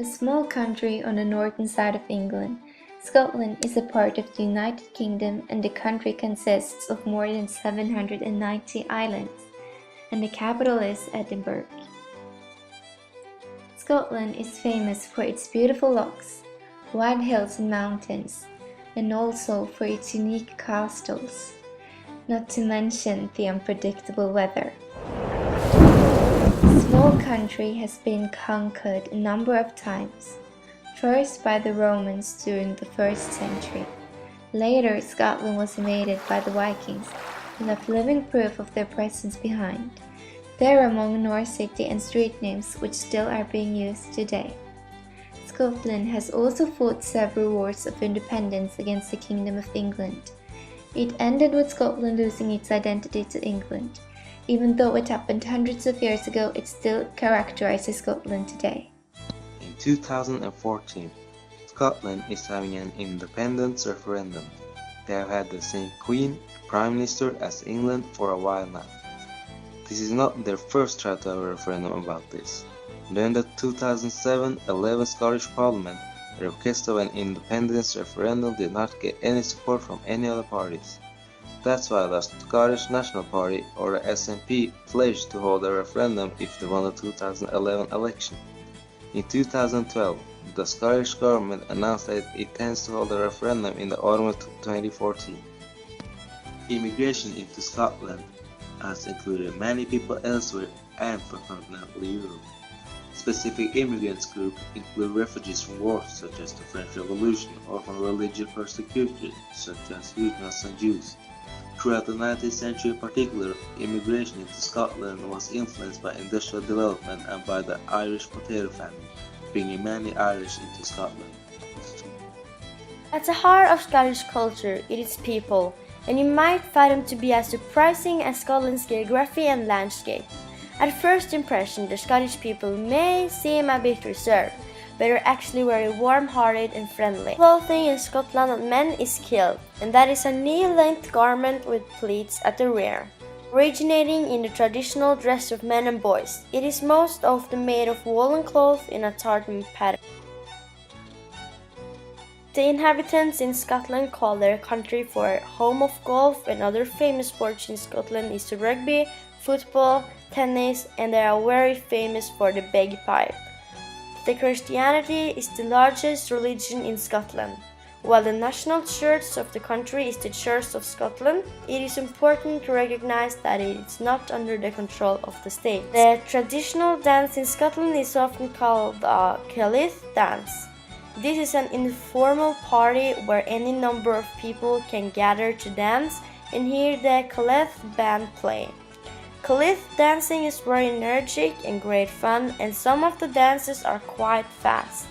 A small country on the northern side of England, Scotland is a part of the United Kingdom, and the country consists of more than 790 islands, and the capital is Edinburgh. Scotland is famous for its beautiful lochs, wide hills and mountains, and also for its unique castles, not to mention the unpredictable weather. The small country has been conquered a number of times, first by the Romans during the 1st century. Later, Scotland was invaded by the Vikings, who left living proof of their presence behind. They are among North City and street names which still are being used today. Scotland has also fought several wars of independence against the Kingdom of England. It ended with Scotland losing its identity to England. Even though it happened hundreds of years ago, it still characterizes Scotland today. In 2014, Scotland is having an independence referendum. They have had the same Queen, Prime Minister as England for a while now. This is not their first try to have a referendum about this. During the 2007-11 Scottish Parliament, the request of an independence referendum did not get any support from any other parties. That's why the Scottish National Party, or the SNP, pledged to hold a referendum if they won the 2011 election. In 2012, the Scottish government announced that it intends to hold a referendum in the autumn of 2014. Immigration into Scotland has included many people elsewhere and from continental Europe. Specific immigrants groups include refugees from wars such as the French Revolution or from religious persecution such as Huguenots and Jews. Throughout the 19th century in particular, immigration into Scotland was influenced by industrial development and by the Irish potato famine, bringing many Irish into Scotland. At the heart of Scottish culture, it is people, and you might find them to be as surprising as Scotland's geography and landscape. At first impression, the Scottish people may seem a bit reserved, but are actually very warm-hearted and friendly. Clothing in Scotland on men is kilt, and that is a knee-length garment with pleats at the rear. Originating in the traditional dress of men and boys, it is most often made of woolen cloth in a tartan pattern. The inhabitants in Scotland call their country for home of golf, and other famous sports in Scotland is rugby, football, tennis, and they are very famous for the bagpipe. The Christianity is the largest religion in Scotland. While the national church of the country is the Church of Scotland, it is important to recognize that it is not under the control of the state. The traditional dance in Scotland is often called a Cailleach dance. This is an informal party where any number of people can gather to dance and hear the Cailleach band play. Cailleach dancing is very energetic and great fun, and some of the dances are quite fast.